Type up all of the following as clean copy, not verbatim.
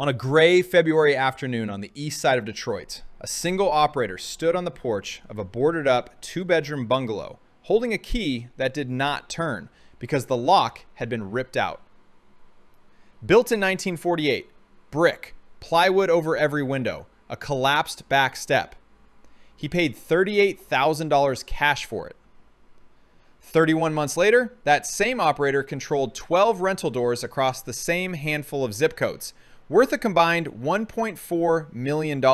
On a gray February afternoon on the east side of Detroit, a single operator stood on the porch of a boarded up 2-bedroom bungalow, holding a key that did not turn because the lock had been ripped out. Built in 1948, brick, plywood over every window, a collapsed back step. He paid $38,000 cash for it. 31 months later, that same operator controlled 12 rental doors across the same handful of zip codes, worth a combined $1.4 million.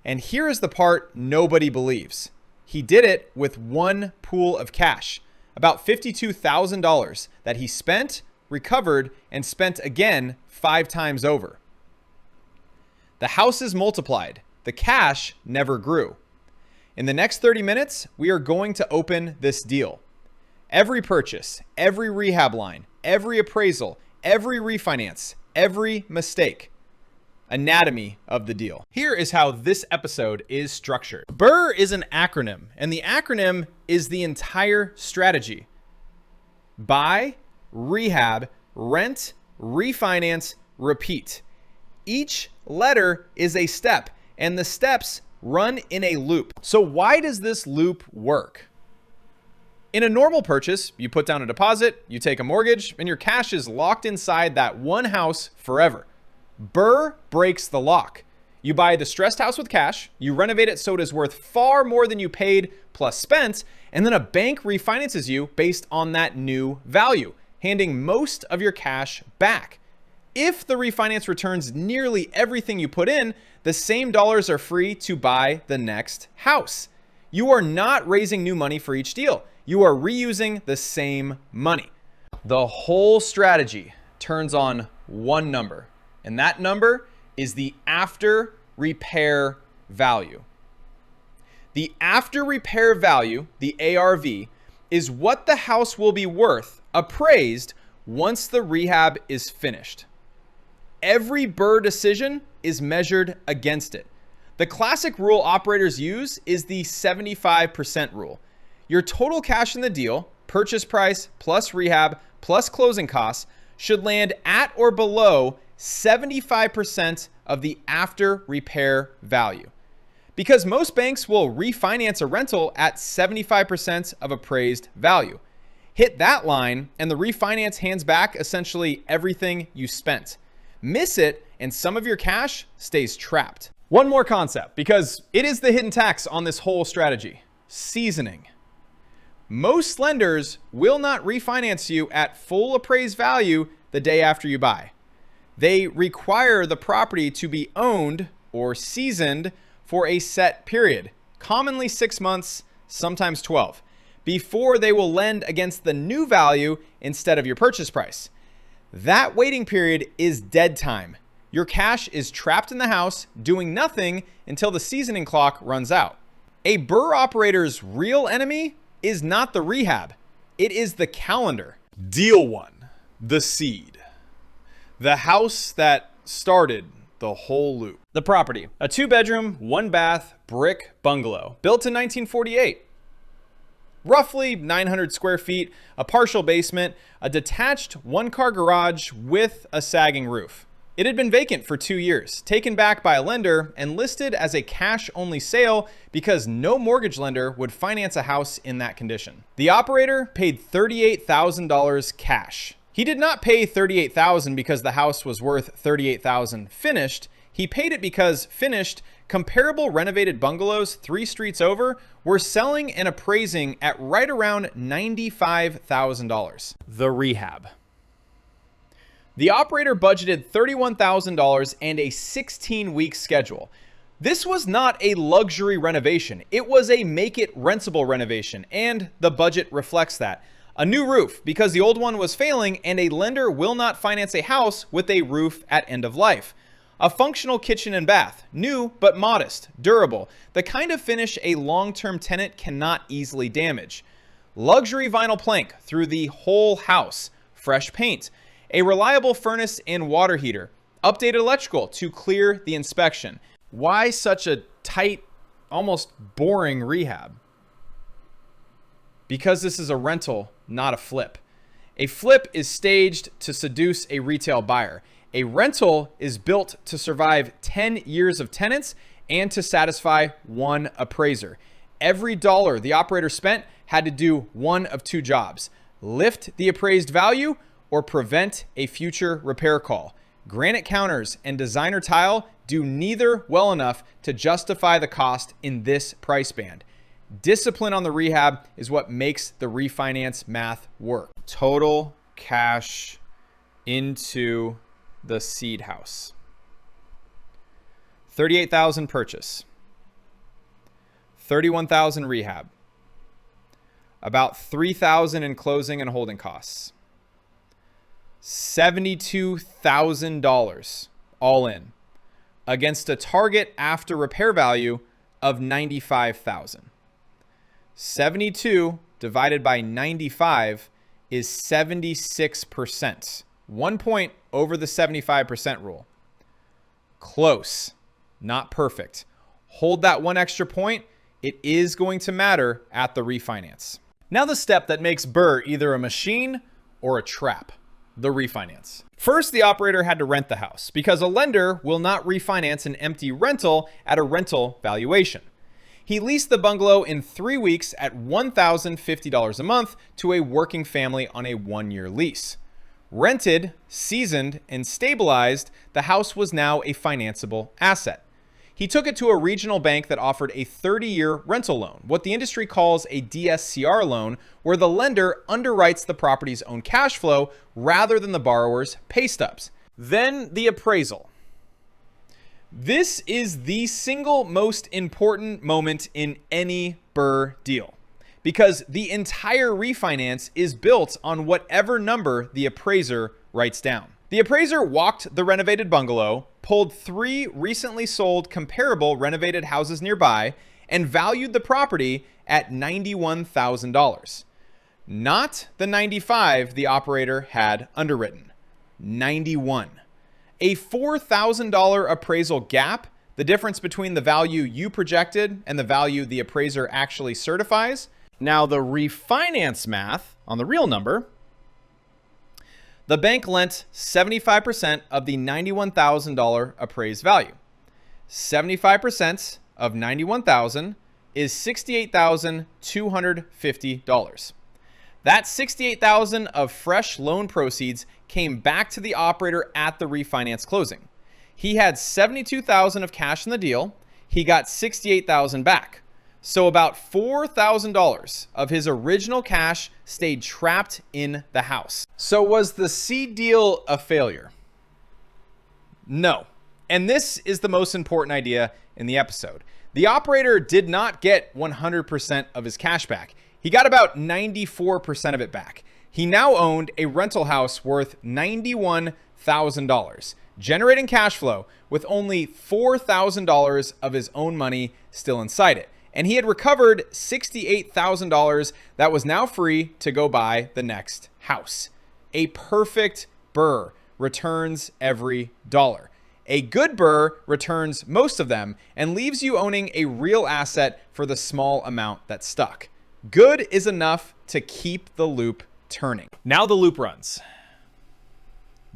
And here is the part nobody believes. He did it with one pool of cash, about $52,000 that he spent, recovered, and spent again 5 times over. The houses multiplied. The cash never grew. In the next 30 minutes, we are going to open this deal. Every purchase, every rehab line, every appraisal, every refinance, every mistake. Anatomy of the deal. Here is how this episode is structured. BRRRR is an acronym, and the acronym is the entire strategy. Buy, rehab, rent, refinance, repeat. Each letter is a step, and the steps run in a loop. So why does this loop work? In a normal purchase, you put down a deposit, you take a mortgage, and your cash is locked inside that one house forever. BRRRR breaks the lock. You buy a distressed house with cash, you renovate it so it is worth far more than you paid plus spent, and then a bank refinances you based on that new value, handing most of your cash back. If the refinance returns nearly everything you put in, the same dollars are free to buy the next house. You are not raising new money for each deal. You are reusing the same money. The whole strategy turns on one number, and that number is the after repair value. The after repair value, the ARV, is what the house will be worth appraised once the rehab is finished. Every BRRRR decision is measured against it. The classic rule operators use is the 75% rule. Your total cash in the deal, purchase price plus rehab plus closing costs, should land at or below 75% of the after repair value. Because most banks will refinance a rental at 75% of appraised value. Hit that line and the refinance hands back essentially everything you spent. Miss it and some of your cash stays trapped. One more concept, because it is the hidden tax on this whole strategy: seasoning. Most lenders will not refinance you at full appraised value the day after you buy. They require the property to be owned or seasoned for a set period, commonly 6 months, sometimes 12, before they will lend against the new value instead of your purchase price. That waiting period is dead time. Your cash is trapped in the house doing nothing until the seasoning clock runs out. A BRRRR operator's real enemy is not the rehab. It is the calendar. Deal 1, the seed. The house that started the whole loop. The property, a 2-bedroom, 1-bath, brick bungalow, built in 1948. Roughly 900 square feet, a partial basement, a detached 1-car garage with a sagging roof. It had been vacant for 2 years, taken back by a lender and listed as a cash-only sale because no mortgage lender would finance a house in that condition. The operator paid $38,000 cash. He did not pay $38,000 because the house was worth $38,000 finished. He paid it because finished, comparable renovated bungalows 3 streets over were selling and appraising at right around $95,000. The rehab. The operator budgeted $31,000 and a 16-week schedule. This was not a luxury renovation. It was a make-it rentable renovation, and the budget reflects that. A new roof because the old one was failing, and a lender will not finance a house with a roof at end of life. A functional kitchen and bath, new but modest, durable, the kind of finish a long-term tenant cannot easily damage. Luxury vinyl plank through the whole house, fresh paint, a reliable furnace and water heater, updated electrical to clear the inspection. Why such a tight, almost boring rehab? Because this is a rental, not a flip. A flip is staged to seduce a retail buyer. A rental is built to survive 10 years of tenants and to satisfy one appraiser. Every dollar the operator spent had to do one of two jobs: lift the appraised value or prevent a future repair call. Granite counters and designer tile do neither well enough to justify the cost in this price band. Discipline on the rehab is what makes the refinance math work. Total cash into the seed house. $38,000 purchase. $31,000 rehab. About $3,000 in closing and holding costs. $72,000 all in, against a target after repair value of $95,000. 72 divided by 95 is 76%. 1 point over the 75% rule. Close, not perfect. Hold that one extra point. It is going to matter at the refinance. Now the step that makes BRRRR either a machine or a trap: the refinance. First, the operator had to rent the house because a lender will not refinance an empty rental at a rental valuation. He leased the bungalow in 3 weeks at $1,050 a month to a working family on a 1-year lease. Rented, seasoned, and stabilized, the house was now a financeable asset. He took it to a regional bank that offered a 30-year rental loan, what the industry calls a DSCR loan, where the lender underwrites the property's own cash flow rather than the borrower's pay stubs. Then the appraisal. This is the single most important moment in any BRRRR deal, because the entire refinance is built on whatever number the appraiser writes down. The appraiser walked the renovated bungalow, pulled 3 recently sold comparable renovated houses nearby, and valued the property at $91,000. Not the 95 the operator had underwritten. 91. A $4,000 appraisal gap, the difference between the value you projected and the value the appraiser actually certifies. Now the refinance math on the real number: the bank lent 75% of the $91,000 appraised value. 75% of $91,000 is $68,250. That $68,000 of fresh loan proceeds came back to the operator at the refinance closing. He had $72,000 of cash in the deal. He got $68,000 back. So about $4,000 of his original cash stayed trapped in the house. So was the seed deal a failure? No. And this is the most important idea in the episode. The operator did not get 100% of his cash back. He got about 94% of it back. He now owned a rental house worth $91,000, generating cash flow with only $4,000 of his own money still inside it. And he had recovered $68,000 that was now free to go buy the next house. A perfect BRRRR returns every dollar. A good BRRRR returns most of them and leaves you owning a real asset for the small amount that stuck. Good is enough to keep the loop turning. Now the loop runs.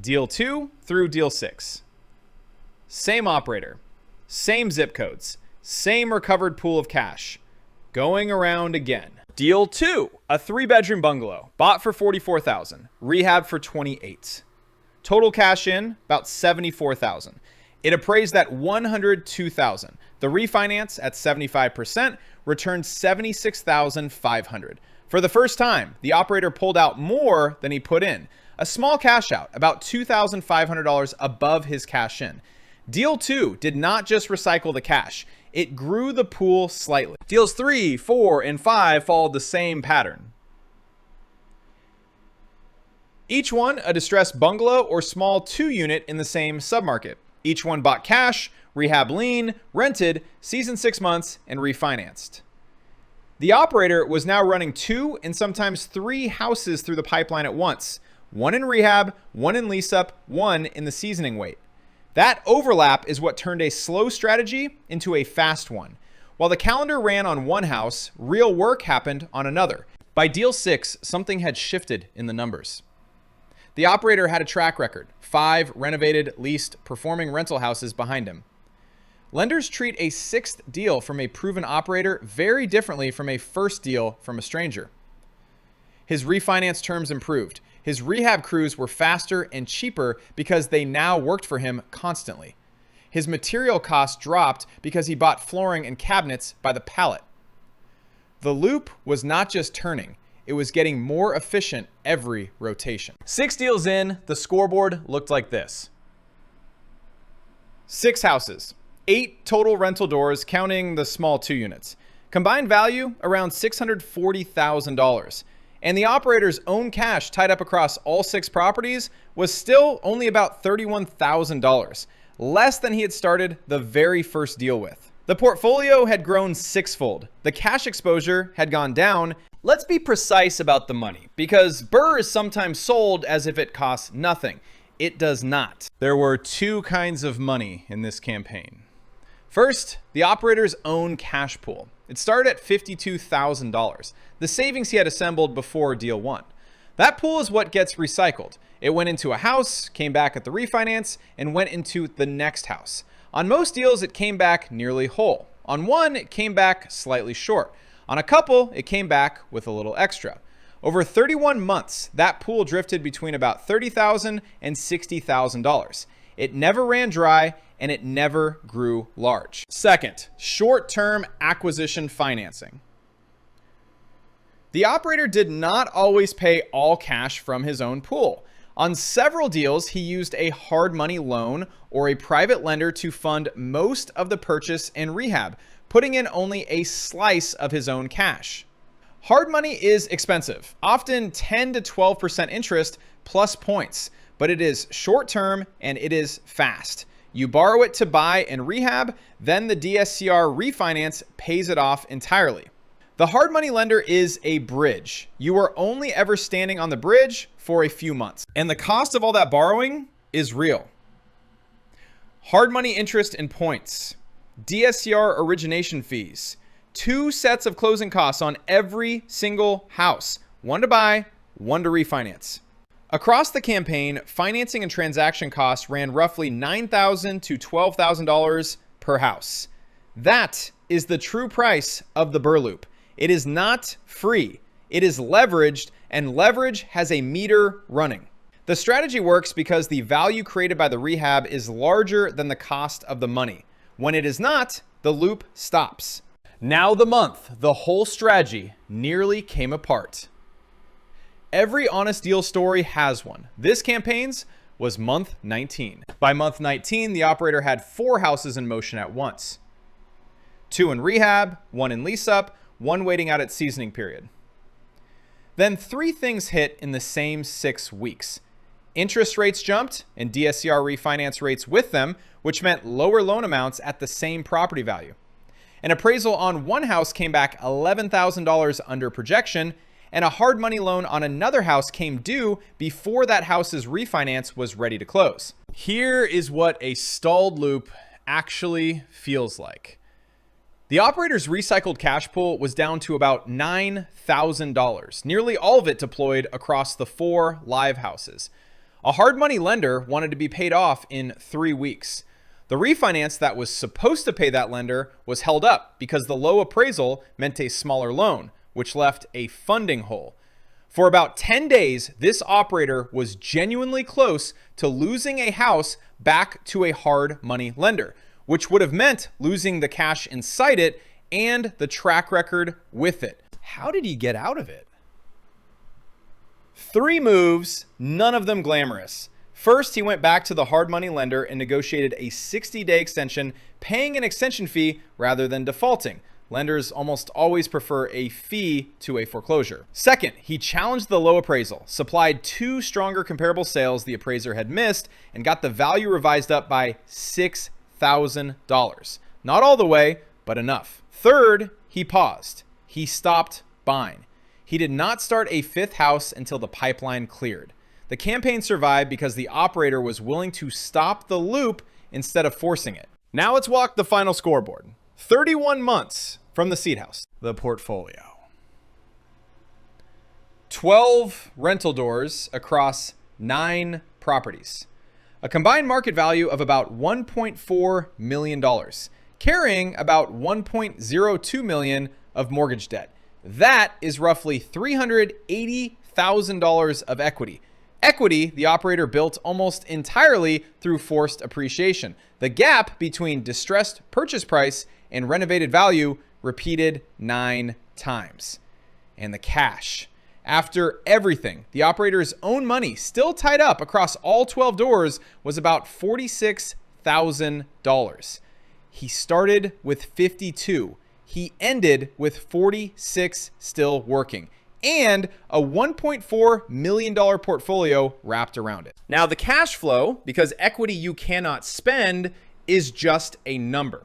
Deal 2 through deal 6. Same operator, same zip codes, same recovered pool of cash. Going around again. Deal 2, a 3-bedroom bungalow, bought for $44,000, rehab for $28,000. Total cash in, about $74,000. It appraised at $102,000. The refinance at 75% returned $76,500. For the first time, the operator pulled out more than he put in. A small cash out, about $2,500 above his cash in. Deal 2 did not just recycle the cash. It grew the pool slightly. Deals 3, 4, and 5 followed the same pattern. Each one a distressed bungalow or small 2-unit in the same submarket. Each one bought cash, rehab lien, rented, seasoned 6 months, and refinanced. The operator was now running 2 and sometimes 3 houses through the pipeline at once. 1 in rehab, 1 in lease up, 1 in the seasoning wait. That overlap is what turned a slow strategy into a fast one. While the calendar ran on one house, real work happened on another. By deal 6, something had shifted in the numbers. The operator had a track record, 5 renovated, leased, performing rental houses behind him. Lenders treat a 6th deal from a proven operator very differently from a first deal from a stranger. His refinance terms improved. His rehab crews were faster and cheaper because they now worked for him constantly. His material costs dropped because he bought flooring and cabinets by the pallet. The loop was not just turning, it was getting more efficient every rotation. 6 deals in, the scoreboard looked like this. 6 houses, 8 total rental doors counting the small 2 units. Combined value around $640,000. And the operator's own cash tied up across all 6 properties was still only about $31,000, less than he had started the very first deal with. The portfolio had grown 6-fold. The cash exposure had gone down. Let's be precise about the money, because BRRRR is sometimes sold as if it costs nothing. It does not. There were 2 kinds of money in this campaign. First, the operator's own cash pool. It started at $52,000, the savings he had assembled before deal 1. That pool is what gets recycled. It went into a house, came back at the refinance, and went into the next house. On most deals, it came back nearly whole. On one, it came back slightly short. On a couple, it came back with a little extra. Over 31 months, that pool drifted between about $30,000 and $60,000. It never ran dry, and it never grew large. Second, short-term acquisition financing. The operator did not always pay all cash from his own pool. On several deals, he used a hard money loan or a private lender to fund most of the purchase and rehab, putting in only a slice of his own cash. Hard money is expensive, often 10 to 12% interest plus points, but it is short-term and it is fast. You borrow it to buy and rehab, then the DSCR refinance pays it off entirely. The hard money lender is a bridge. You are only ever standing on the bridge for a few months, and the cost of all that borrowing is real. Hard money interest and points, DSCR origination fees, 2 sets of closing costs on every single house, 1 to buy, 1 to refinance. Across the campaign, financing and transaction costs ran roughly $9,000 to $12,000 per house. That is the true price of the BRRRR loop. It is not free. It is leveraged, and leverage has a meter running. The strategy works because the value created by the rehab is larger than the cost of the money. When it is not, the loop stops. Now the month, the whole strategy nearly came apart. Every honest deal story has one. This campaign's was month 19. By month 19, the operator had 4 houses in motion at once. 2 in rehab, 1 in lease up, 1 waiting out its seasoning period. Then 3 things hit in the same 6 weeks. Interest rates jumped and DSCR refinance rates with them, which meant lower loan amounts at the same property value. An appraisal on 1 house came back $11,000 under projection, and a hard money loan on another house came due before that house's refinance was ready to close. Here is what a stalled loop actually feels like. The operator's recycled cash pool was down to about $9,000, nearly all of it deployed across the 4 live houses. A hard money lender wanted to be paid off in 3 weeks. The refinance that was supposed to pay that lender was held up because the low appraisal meant a smaller loan, which left a funding hole. For about 10 days, this operator was genuinely close to losing a house back to a hard money lender, which would have meant losing the cash inside it and the track record with it. How did he get out of it? 3 moves, none of them glamorous. First, he went back to the hard money lender and negotiated a 60-day extension, paying an extension fee rather than defaulting. Lenders almost always prefer a fee to a foreclosure. Second, he challenged the low appraisal, supplied 2 stronger comparable sales the appraiser had missed, and got the value revised up by $6,000. Not all the way, but enough. Third, he paused. He stopped buying. He did not start a 5th house until the pipeline cleared. The campaign survived because the operator was willing to stop the loop instead of forcing it. Now let's walk the final scoreboard. 31 months from the seed house. The portfolio. 12 rental doors across 9 properties. a combined market value of about $1.4 million, carrying about $1.02 million of mortgage debt. That is roughly $380,000 of equity. Equity the operator built almost entirely through forced appreciation. The gap between distressed purchase price and renovated value repeated 9 times. And the cash. After everything, the operator's own money still tied up across all 12 doors was about $46,000. He started with 52. He ended with 46 still working, and a $1.4 million portfolio wrapped around it. Now, the cash flow, because equity you cannot spend, is just a number.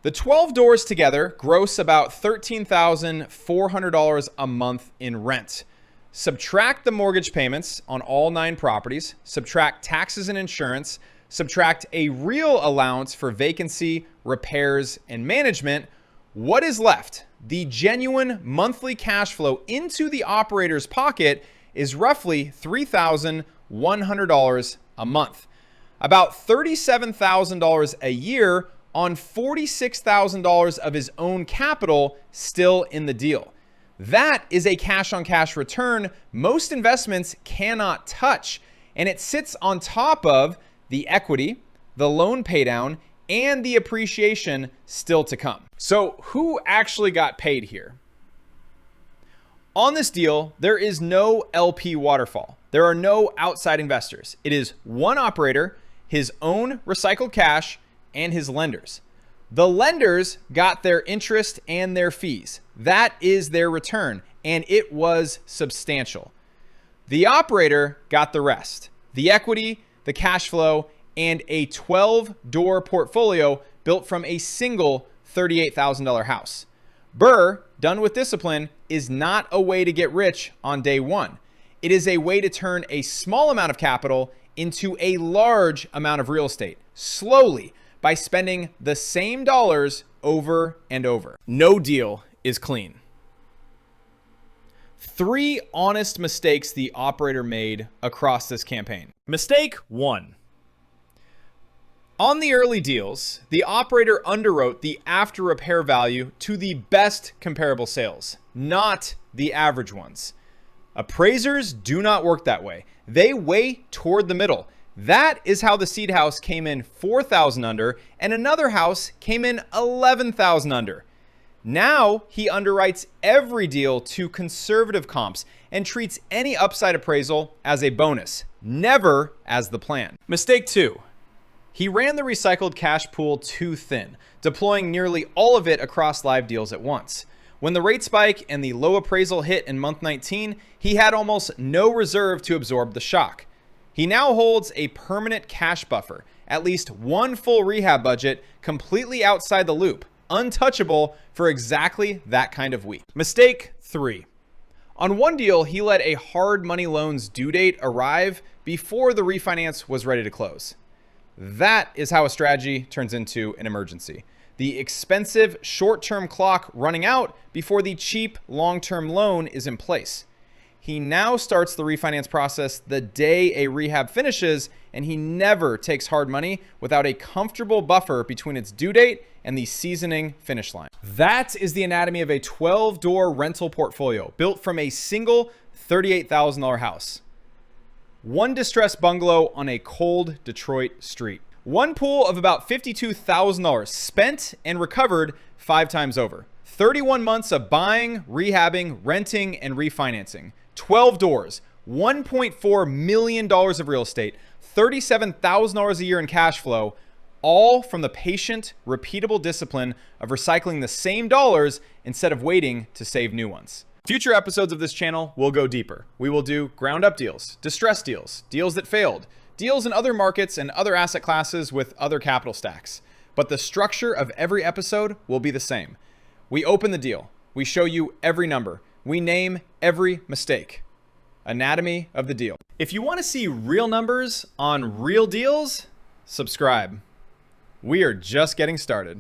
The 12 doors together gross about $13,400 a month in rent. Subtract the mortgage payments on all 9 properties, subtract taxes and insurance, subtract a real allowance for vacancy, repairs, and management. What is left? The genuine monthly cash flow into the operator's pocket is roughly $3,100 a month, about $37,000 a year on $46,000 of his own capital still in the deal. That is a cash on cash return most investments cannot touch, and it sits on top of the equity, the loan paydown, and the appreciation still to come. So who actually got paid here? On this deal, there is no LP waterfall. There are no outside investors. It is one operator, his own recycled cash, and his lenders. The lenders got their interest and their fees. That is their return, and it was substantial. The operator got the rest: the equity, the cash flow, and a 12-door portfolio built from a single $38,000 house. BRRRR, done with discipline, is not a way to get rich on day one. It is a way to turn a small amount of capital into a large amount of real estate, slowly, by spending the same dollars over and over. No deal is clean. 3 honest mistakes the operator made across this campaign. Mistake 1. On the early deals, the operator underwrote the after repair value to the best comparable sales, not the average ones. Appraisers do not work that way. They weigh toward the middle. That is how the seed house came in 4,000 under and another house came in 11,000 under. Now he underwrites every deal to conservative comps and treats any upside appraisal as a bonus, never as the plan. Mistake 2. He ran the recycled cash pool too thin, deploying nearly all of it across live deals at once. When the rate spike and the low appraisal hit in month 19, he had almost no reserve to absorb the shock. He now holds a permanent cash buffer, at least one full rehab budget completely outside the loop, untouchable for exactly that kind of week. Mistake 3. On one deal, he let a hard money loan's due date arrive before the refinance was ready to close. That is how a strategy turns into an emergency. The expensive short-term clock running out before the cheap long-term loan is in place. He now starts the refinance process the day a rehab finishes, and he never takes hard money without a comfortable buffer between its due date and the seasoning finish line. That is the anatomy of a 12-door rental portfolio built from a single $38,000 house. One distressed bungalow on a cold Detroit street. One pool of about $52,000 spent and recovered 5 times over. 31 months of buying, rehabbing, renting, and refinancing. 12 doors, $1.4 million of real estate, $37,000 a year in cash flow, all from the patient, repeatable discipline of recycling the same dollars instead of waiting to save new ones. Future episodes of this channel will go deeper. We will do ground up deals, distressed deals, deals that failed, deals in other markets and other asset classes with other capital stacks. But the structure of every episode will be the same. We open the deal. We show you every number. We name every mistake. Anatomy of the deal. If you want to see real numbers on real deals, subscribe. We are just getting started.